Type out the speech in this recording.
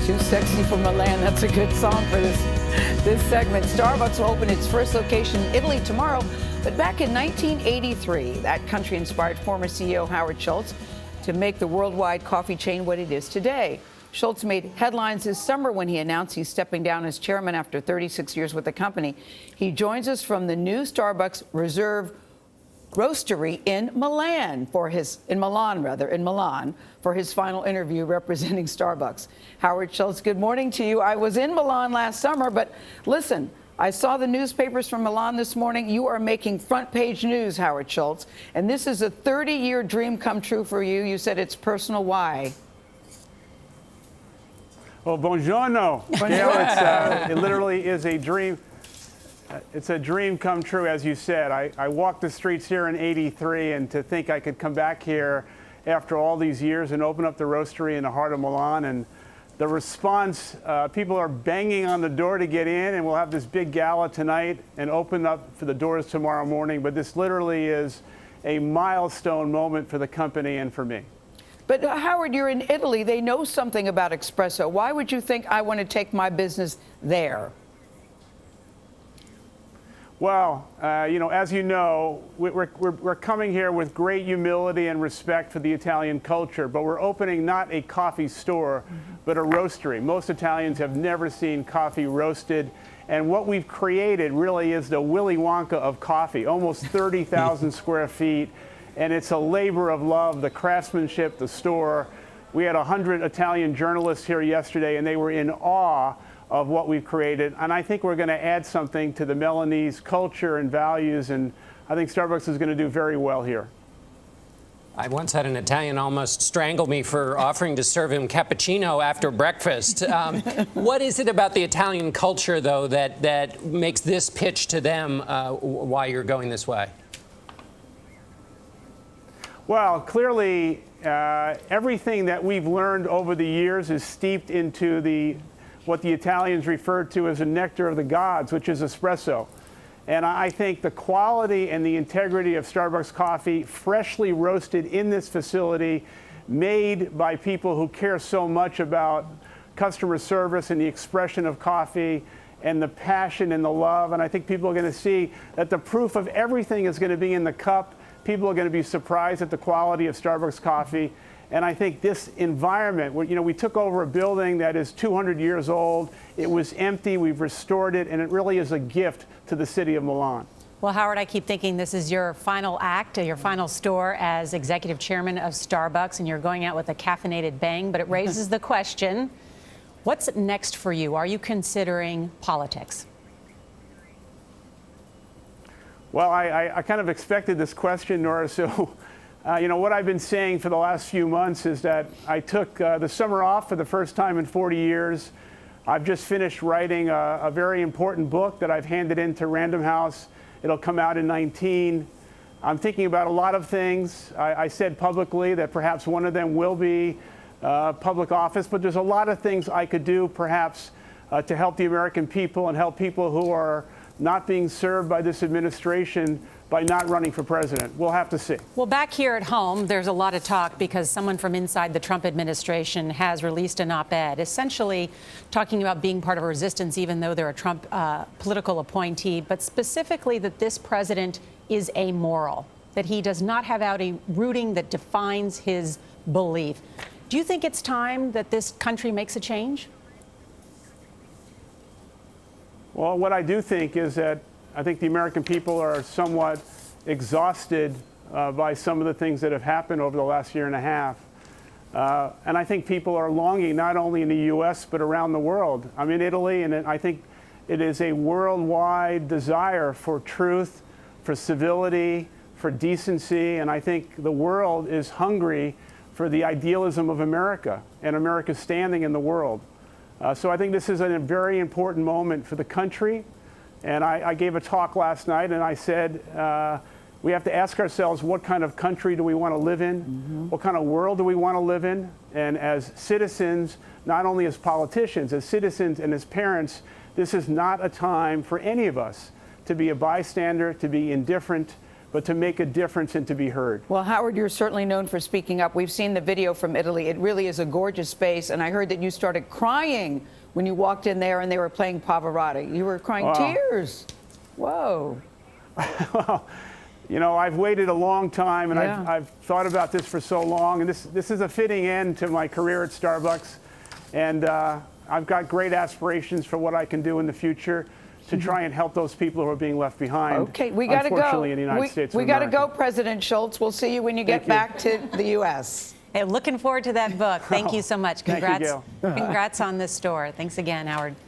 Too sexy for Milan. That's a good song for this segment. Starbucks will open its first location in Italy tomorrow. But back in 1983, that country inspired former CEO Howard Schultz to make the worldwide coffee chain what it is today. Schultz made headlines this summer when he announced he's stepping down as chairman after 36 years with the company. He joins us from the new Starbucks Reserve Roastery in Milan for his final interview representing Starbucks. Howard Schultz, good morning to you. I was in Milan last summer, but listen, I saw the newspapers from Milan this morning. You are making front page news, Howard Schultz, and this is a 30-year dream come true for you. You said it's personal. Why? Well, buongiorno. Gayle, it literally is a dream. It's a dream come true, as you said. I walked the streets here in '83, and to think I could come back here after all these years and open up the roastery in the heart of Milan, and the response, people are banging on the door to get in, and we'll have this big gala tonight and open up for the doors tomorrow morning. But this literally is a milestone moment for the company and for me. But Howard, you're in Italy. They know something about espresso. Why would you think I want to take my business there? Well, as you know, we're coming here with great humility and respect for the Italian culture, but we're opening not a coffee store, but a roastery. Most Italians have never seen coffee roasted, and what we've created really is the Willy Wonka of coffee, almost 30,000 square feet, and it's a labor of love, the craftsmanship, the store. We had 100 Italian journalists here yesterday, and they were in awe of what we've created, and I think we're going to add something to the Milanese culture and values, and I think Starbucks is going to do very well here. I once had an Italian almost strangle me for offering to serve him cappuccino after breakfast. What is it about the Italian culture, though, that makes this pitch to them why you're going this way? Well, clearly, everything that we've learned over the years is steeped into what the Italians refer to as the nectar of the gods, which is espresso. And I think the quality and the integrity of Starbucks coffee, freshly roasted in this facility, made by people who care so much about customer service and the expression of coffee and the passion and the love. And I think people are going to see that the proof of everything is going to be in the cup. People are going to be surprised at the quality of Starbucks coffee. And I think this environment, we took over a building that is 200 years old. It was empty. We've restored it, and it really is a gift to the city of Milan. Well, Howard, I keep thinking this is your final act, your final store as executive chairman of Starbucks, and you're going out with a caffeinated bang. But it raises the question, what's next for you? Are you considering politics? Well, I kind of expected this question, Norah, so what I've been saying for the last few months is that I took the summer off for the first time in 40 years. I've just finished writing a very important book that I've handed in to Random House. It'll come out in 2019. I'm thinking about a lot of things. I said publicly that perhaps one of them will be public office, but there's a lot of things I could do perhaps to help the American people and help people who are not being served by this administration by not running for president. We'll have to see. Well, back here at home, there's a lot of talk because someone from inside the Trump administration has released an op-ed essentially talking about being part of a resistance, even though they're a Trump political appointee, but specifically that this president is amoral, that he does not have out a rooting that defines his belief. Do you think it's time that this country makes a change? Well, what I do think is that I think the American people are somewhat exhausted by some of the things that have happened over the last year and a half. And I think people are longing not only in the U.S. but around the world. I'm in Italy, and I think it is a worldwide desire for truth, for civility, for decency, and I think the world is hungry for the idealism of America and America's standing in the world. So I think this is a very important moment for the country. And I gave a talk last night, and I said we have to ask ourselves, what kind of country do we want to live in? What kind of world do we want to live in? And as citizens, not only as politicians, as citizens and as parents, this is not a time for any of us to be a bystander, to be indifferent, but to make a difference and to be heard. Well, Howard, you're certainly known for speaking up. We've seen the video from Italy. It really is a gorgeous space. And I heard that you started crying when you walked in there and they were playing Pavarotti. You were crying tears. Whoa. Well, you know, I've waited a long time, and Yeah. I've thought about this for so long. And this is a fitting end to my career at Starbucks. And I've got great aspirations for what I can do in the future to try and help those people who are being left behind. Okay, we got to go. Unfortunately, in the United States of We got to America. go, President Schultz. We'll see you when you get Thank you. back to the U.S. Hey, looking forward to that book. Thank you so much. Thank you, Congrats, Gayle. congrats on this store. Thanks again, Howard.